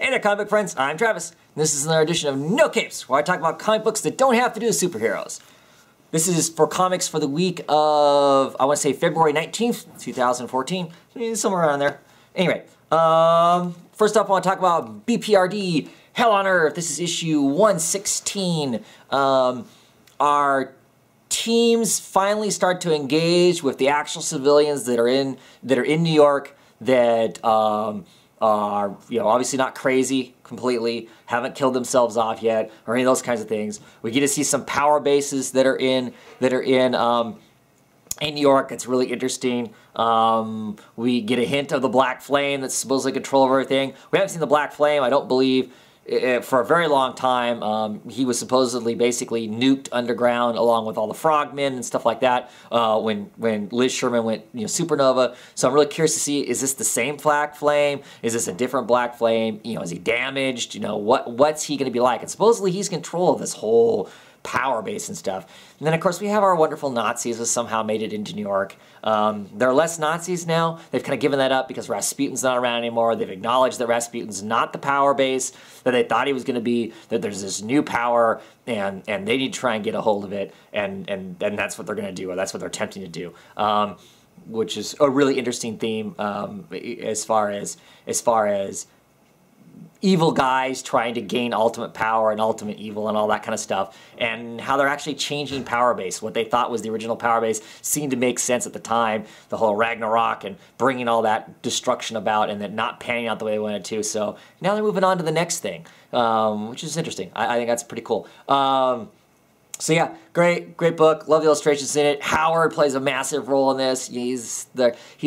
Hey there, comic book friends. I'm Travis. And this is another edition of No Capes, where I talk about comic books that don't have to do with superheroes. This is for comics for the week of, I want to say February 19th, 2014. Somewhere around there. Anyway, first up I want to talk about BPRD Hell on Earth. This is issue 116. Our teams finally start to engage with the actual civilians that are in New York that are, obviously not crazy completely, haven't killed themselves off yet, or any of those kinds of things. We get to see some power bases that are in New York. It's really interesting. We get a hint of the Black Flame that's supposedly control over everything. We haven't seen the Black Flame, I don't believe, for a very long time. He was supposedly basically nuked underground along with all the frogmen and stuff like that when Liz Sherman went supernova. So I'm really curious to see, is this the same Black Flame? Is this a different Black Flame? Is he damaged? What's he going to be like? And supposedly he's in control of this whole power base and stuff. And then of course we have our wonderful Nazis who somehow made it into New York. There are less Nazis now. They've kind of given that up because Rasputin's not around anymore. They've acknowledged that Rasputin's not the power base that they thought he was going to be, that there's this new power and they need to try and get a hold of it, and that's what they're going to do, or that's what they're attempting to do. Which is a really interesting theme as far as evil guys trying to gain ultimate power and ultimate evil and all that kind of stuff, and how they're actually changing power base. What they thought was the original power base seemed to make sense at the time, the whole Ragnarok and bringing all that destruction about, and then not panning out the way they wanted to. So now they're moving on to the nenext thing, which is interesting. I think that's pretty cool. So yeah, great book. Love the illustrations in it. Howard plays a massive role in this. He's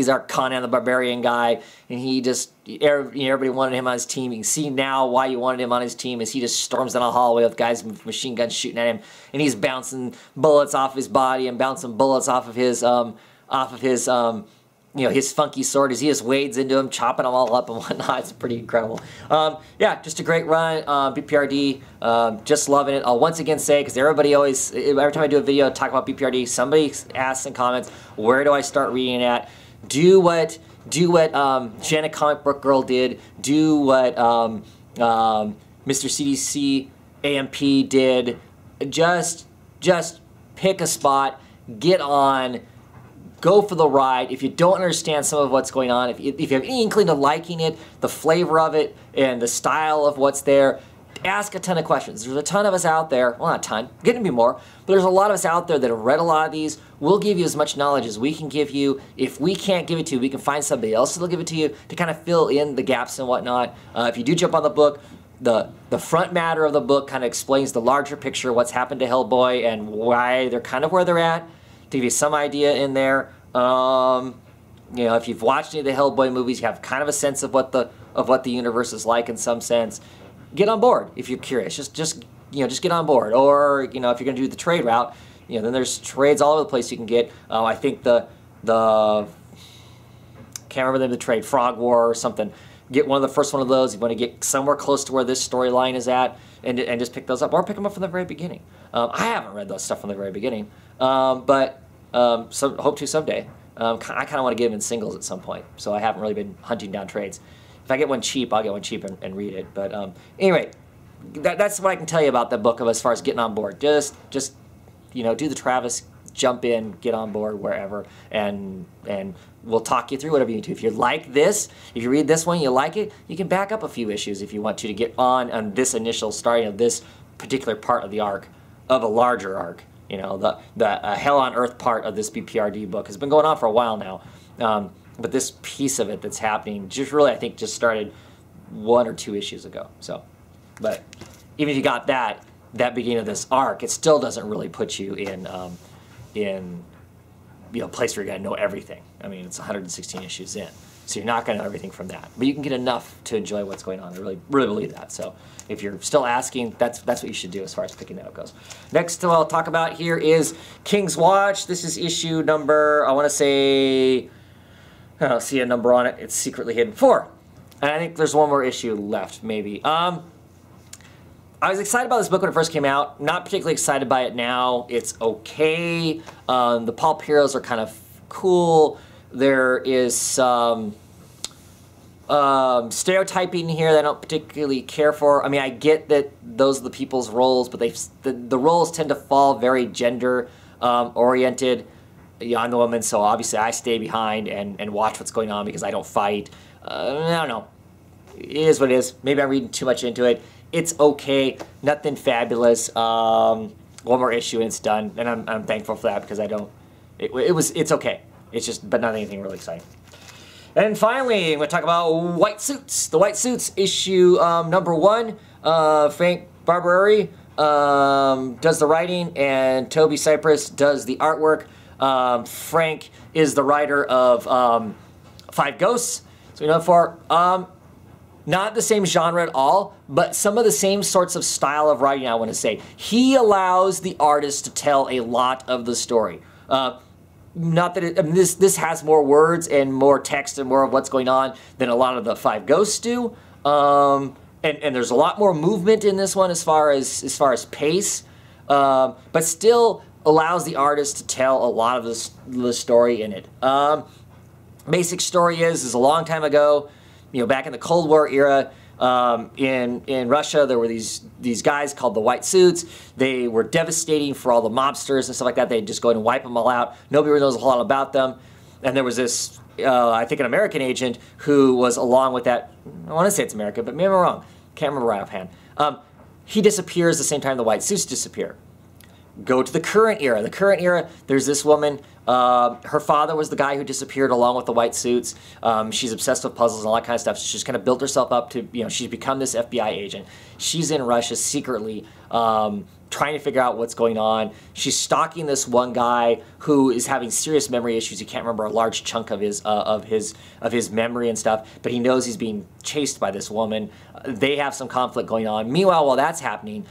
our Conan the Barbarian guy, and he just, everybody wanted him on his team. You can see now why you wanted him on his team, is he just storms down a hallway with guys with machine guns shooting at him, and he's bouncing bullets off his body and bouncing bullets off of his his funky sword as he just wades into him, chopping them all up and whatnot. It's pretty incredible. Yeah, just a great run. BPRD, just loving it. I'll once again say, because everybody always, every time I do a video talk about BPRD, somebody asks in comments, where do I start reading it at? Do what Janet Comic Book Girl did. Do what Mr. CDC AMP did. Just pick a spot, get on, go for the ride. If you don't understand some of what's going on, if you have any inkling to liking it, the flavor of it, and the style of what's there, ask a ton of questions. There's a ton of us out there, well, not a ton, getting to be more, but there's a lot of us out there that have read a lot of these. We'll give you as much knowledge as we can give you. If we can't give it to you, we can find somebody else that'll give it to you to kind of fill in the gaps and whatnot. If you do jump on the book, the front matter of the book kind of explains the larger picture, what's happened to Hellboy and why they're kind of where they're at, to give you some idea in there. If you've watched any of the Hellboy movies, you have kind of a sense of what the universe is like in some sense. Get on board if you're curious. Just get on board. Or if you're going to do the trade route, then there's trades all over the place you can get. I think the can't remember the name of the trade, Frog War or something. Get one of the first one of those. You want to get somewhere close to where this storyline is at, and just pick those up, or pick them up from the very beginning. I haven't read those stuff from the very beginning, but so hope to someday. I kind of want to get them in singles at some point, so I haven't really been hunting down trades. If I get one cheap, I'll get one cheap and read it. But anyway, that's what I can tell you about the book as far as getting on board. Just do the Travis, jump in, get on board wherever, and we'll talk you through whatever you need to. If you like this, if you read this one, you like it, you can back up a few issues if you want to get on this initial starting of this particular part of the arc, of a larger arc. The Hell on Earth part of this BPRD book has been going on for a while now. But this piece of it that's happening just really, I think, just started 1 or 2 issues ago. So, but even if you got that beginning of this arc, it still doesn't really put you in a place where you're going to know everything. I mean, it's 116 issues in. So you're not going to know everything from that. But you can get enough to enjoy what's going on. I really believe that. So if you're still asking, that's what you should do as far as picking that up goes. Next I'll talk about here is King's Watch. This is issue number, I want to say, I don't see a number on it. It's secretly hidden, 4. And I think there's one more issue left, maybe. I was excited about this book when it first came out. Not particularly excited by it now. It's okay. The pulp heroes are kind of cool. There is some stereotyping here that I don't particularly care for. I mean, I get that those are the people's roles, but the roles tend to fall very gender oriented. Yeah, I'm the woman, so obviously I stay behind and watch what's going on because I don't fight. I don't know. It is what it is. Maybe I'm reading too much into it. It's okay. Nothing fabulous. One more issue and it's done, and I'm thankful for that because I don't. It's okay. It's just, but not anything really exciting. And finally, I'm going to talk about White Suits. The White Suits issue #1. Frank Barberi does the writing, and Toby Cypress does the artwork. Frank is the writer of Five Ghosts, so we know for. Not the same genre at all, but some of the same sorts of style of writing, I want to say. He allows the artist to tell a lot of the story. Not that I mean, this has more words and more text and more of what's going on than a lot of the Five Ghosts do. And there's a lot more movement in this one as far as pace, but still allows the artist to tell a lot of the story in it. Basic story is a long time ago, you know, back in the Cold War era, in Russia, there were these guys called the White Suits. They were devastating for all the mobsters and stuff like that. They'd just go in and wipe them all out. Nobody really knows a whole lot about them. And there was this, I think, an American agent who was along with that. I want to say it's America, but maybe I'm wrong. Can't remember right offhand. He disappears the same time the White Suits disappear. Go to the current era. The current era, there's this woman. Her father was the guy who disappeared along with the White Suits. She's obsessed with puzzles and all that kind of stuff. She's kind of built herself up to, you know, she's become this FBI agent. She's in Russia secretly trying to figure out what's going on. She's stalking this one guy who is having serious memory issues. He can't remember a large chunk of his memory and stuff, but he knows he's being chased by this woman. They have some conflict going on. Meanwhile, while that's happening,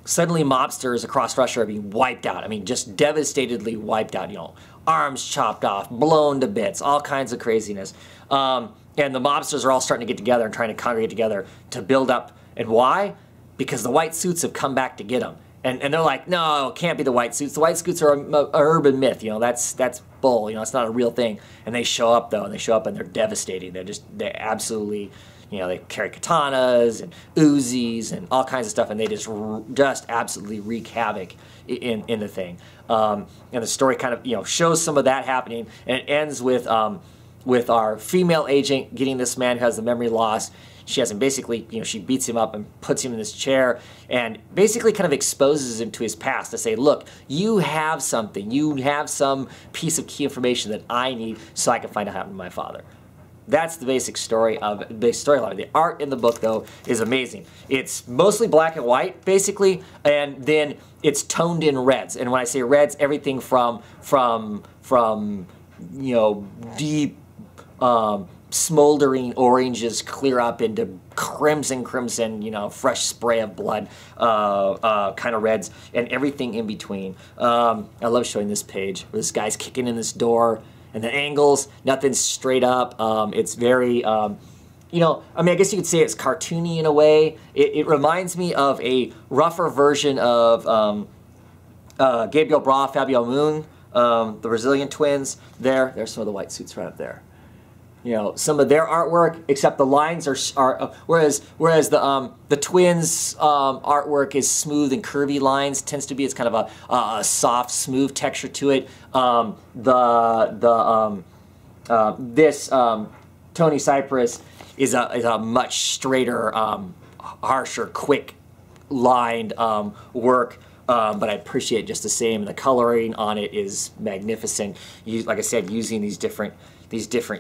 suddenly mobsters across Russia are being wiped out. I mean, just devastatedly wiped out, you know, arms chopped off, blown to bits, all kinds of craziness. And the mobsters are all starting to get together and trying to congregate together to build up. And why? Because the White Suits have come back to get them. And they're like, no, it can't be the White Suits. The White Suits are an urban myth, you know, that's bull, you know, it's not a real thing. And they show up, though, and they show up and they're devastating. They're absolutely, you know, they carry katanas and Uzis and all kinds of stuff, and they just absolutely wreak havoc in the thing. And the story kind of, you know, shows some of that happening, and it ends with our female agent getting this man who has the memory loss. She has him basically, you know, she beats him up and puts him in this chair and basically kind of exposes him to his past to say, look, you have something, you have some piece of key information that I need so I can find out what happened to my father. That's the basic story of the storyline. The art in the book, though, is amazing. It's mostly black and white, basically, and then it's toned in reds. And when I say reds, everything from you know, deep smoldering oranges clear up into crimson, you know, fresh spray of blood kind of reds, and everything in between. I love showing this page where this guy's kicking in this door. And the angles, nothing's straight up. It's very, you know, I mean, I guess you could say it's cartoony in a way. It reminds me of a rougher version of Gabriel Bra, Fabio Moon, the Brazilian twins. There's some of the White Suits right up there. You know, some of their artwork, except the lines are whereas the twins' artwork is smooth and curvy lines. Tends to be, it's kind of a soft, smooth texture to it. This Tony Cypress is a much straighter, harsher, quick lined work. But I appreciate it just the same. The coloring on it is magnificent. Like I said, using these different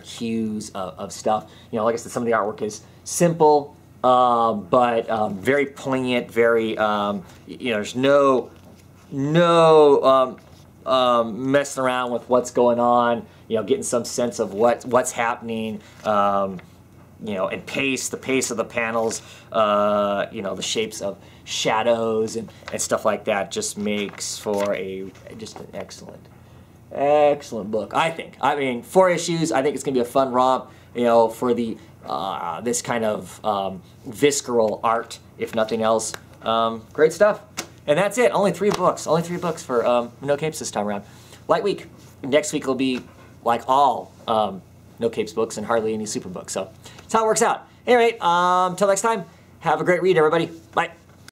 hues of stuff. You know, like I said, some of the artwork is simple, but very poignant. Very, you know, there's no messing around with what's going on. You know, getting some sense of what's happening. You know, and the pace of the panels. You know, the shapes of shadows and stuff like that just makes for just an excellent book, I think. I mean, 4 issues. I think it's gonna be a fun romp, you know, for the this kind of visceral art, if nothing else. Great stuff. And that's it. Only 3 books. Only 3 books for No Capes this time around. Light week. Next week will be like all no capes books and hardly any super books. So that's how it works out. Anyway, until next time, have a great read, everybody. Bye.